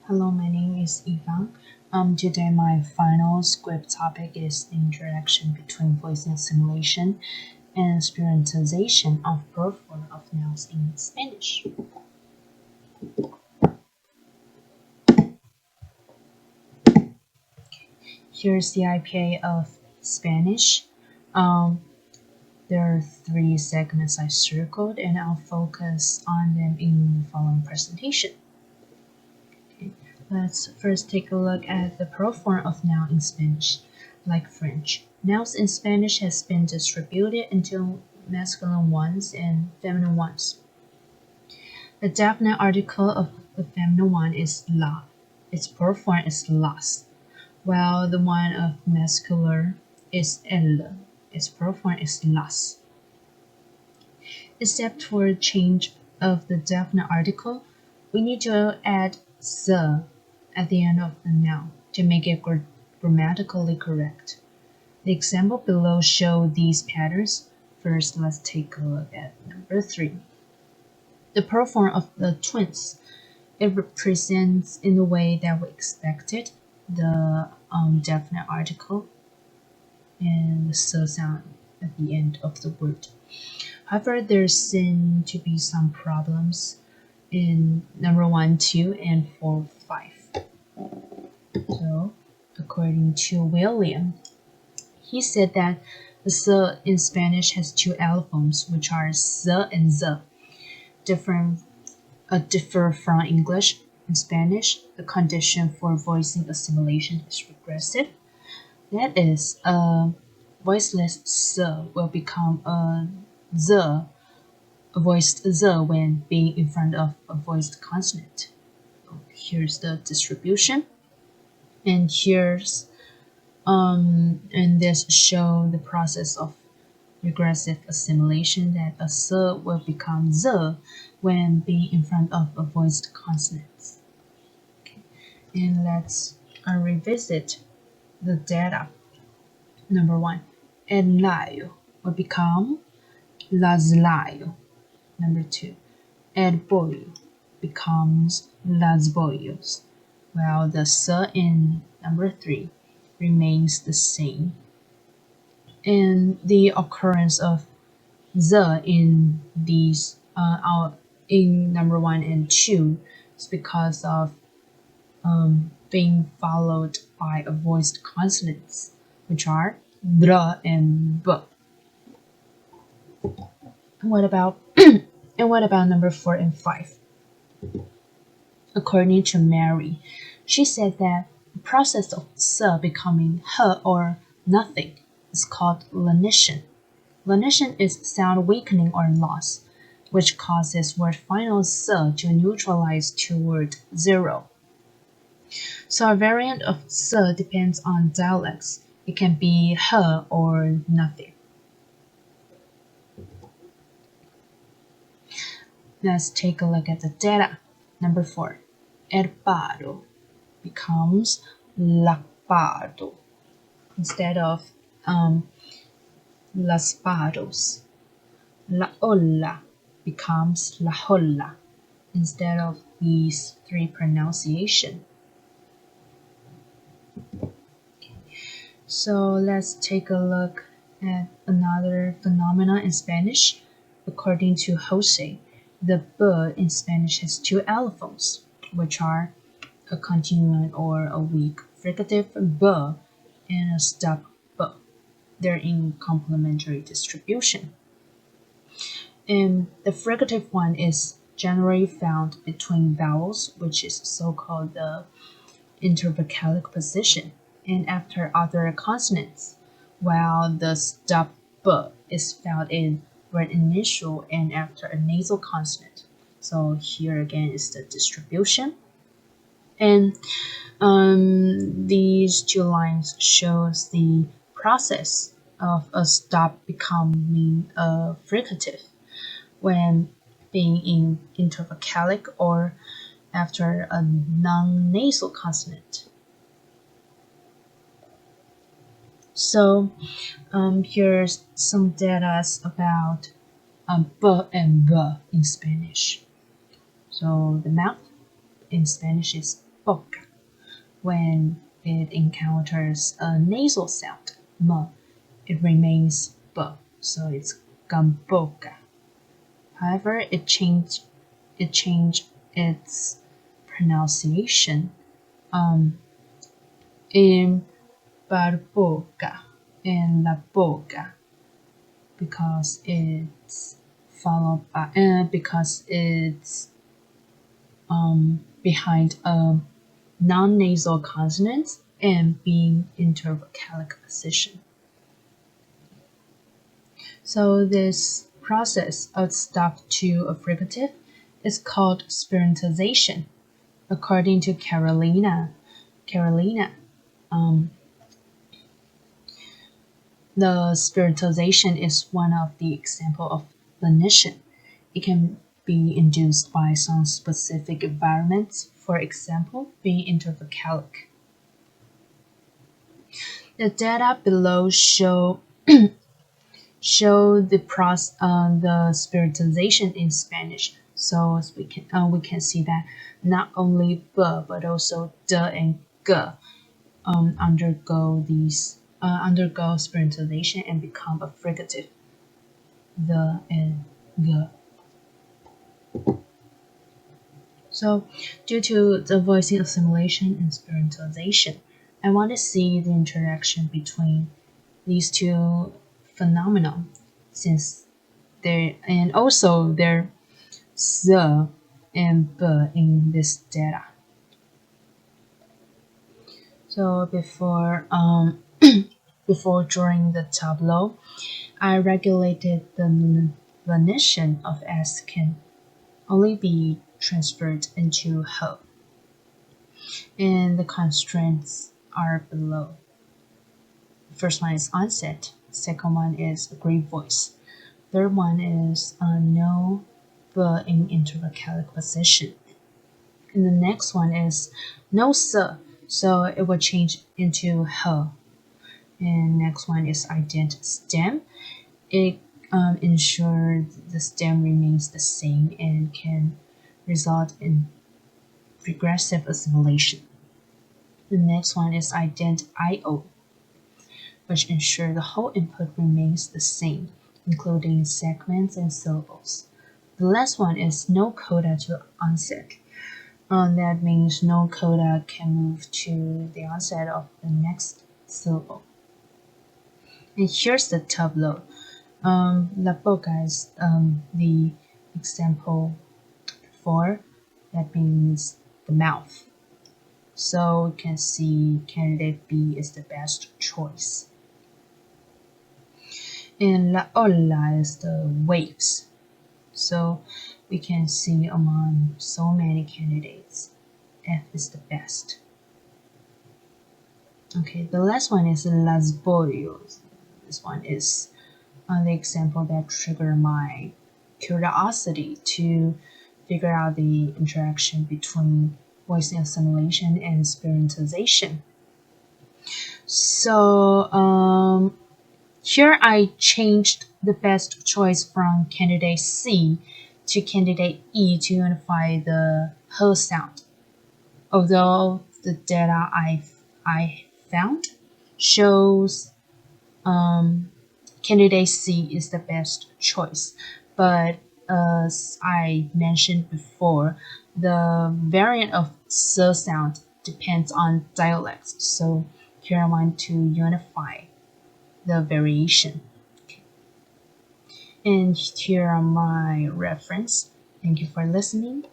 Hello, my name is Ivan. Today my final script topic is the interaction between voice assimilation and spiritualization of plural form of nouns in Spanish. Here's the IPA of Spanish. There are three segments I circled, and I'll focus on them in the following presentation. Let's first take a look at the plural form of noun in Spanish. Like French, nouns in Spanish has been distributed into masculine ones and feminine ones. The definite article of the feminine one is la. Its plural form is las, while the one of masculine is el. Its plural form is las. Except for change of the definite article, we need to add the at the end of the noun to make it grammatically correct. The example below show these patterns. First, let's take a look at number 3. The plural form of the twins. It represents in the way that we expected the definite article and the sound at the end of the word. However, there seem to be some problems in number 1, 2, and 4, 5. So, according to William, he said that the "se" in Spanish has two allophones, which are "se" and "ze." Differ from English. In Spanish, the condition for voicing assimilation is regressive. That is, a voiceless "se" will become a "ze," a voiced "ze" when being in front of a voiced consonant. Here's the distribution, and this show the process of regressive assimilation, that a "se" will become "ze" when being in front of a voiced consonant. Okay. And let's revisit the data. Number 1, el layo will become las layo. Number 2, el pollo becomes las bollos, while the "se" in number 3 remains the same. And the occurrence of "the" in these in number 1 and 2 is because of being followed by a voiced consonants, which are dra and b. And what about number 4 and 5? According to Mary, she said that the process of "se" becoming "he" or nothing is called lenition. Lenition is sound weakening or loss, which causes word final "se" to neutralize to word 0. So a variant of "se" depends on dialects. It can be "he" or nothing. Let's take a look at the data. Number 4, el paro becomes la paro instead of las paros. La olla becomes la holla instead of these three pronunciations. So let's take a look at another phenomena in Spanish. According to Jose, the "b" in Spanish has two allophones, which are a continuous or a weak fricative "b" and a stop "b." They're in complementary distribution. And the fricative one is generally found between vowels, which is so-called the intervocalic position, and after other consonants, while the stop "b" is found in word initial and after a nasal consonant. So here again is the distribution. And these two lines shows the process of a stop becoming a fricative when being in intervocalic or after a non-nasal consonant. So here's some data about b and b in Spanish. So the mouth in Spanish is boca. When it encounters a nasal sound, m, it remains b, so it's gamboca. However, it changed its pronunciation in barboca and la boca because it's followed by because it's behind a non-nasal consonant and being intervocalic position. So this process of stop to a fricative is called spirantization. According to Carolina, the spirantization is one of the example of lenition. It can be induced by some specific environments, for example, being intervocalic. The data below show the spiritualization in Spanish. So as we can see that not only b but also d and g undergo spiritualization and become a fricative. The and g. So due to the voicing assimilation and spiritualization, I want to see the interaction between these two phenomena since and also their the and b in this data. So before drawing the tableau, I regulated the lenition of S can only be transferred into H, and the constraints are below. First one is onset. Second one is agreed voice. Third one is no but in intervocalic position. And the next one is no sir, so it will change into her. And next one is ident stem. It ensures the stem remains the same and can result in regressive assimilation. The next one is ident IO, which ensure the whole input remains the same, including segments and syllables. The last one is no coda to onset. That means no coda can move to the onset of the next syllable. And here's the tableau. La boca is the example 4. That means the mouth. So you can see candidate B is the best choice. And la ola is the waves. So we can see among so many candidates, F is the best. Okay, the last one is las boreos. This one is the example that triggered my curiosity to figure out the interaction between voicing assimilation and spiritualization. So here I changed the best choice from candidate C to candidate E to unify the H sound. Although the data I found shows candidate C is the best choice, but as I mentioned before, the variant of S sound depends on dialects. So here I want to unify the variation. Okay. And here are my reference. Thank you for listening.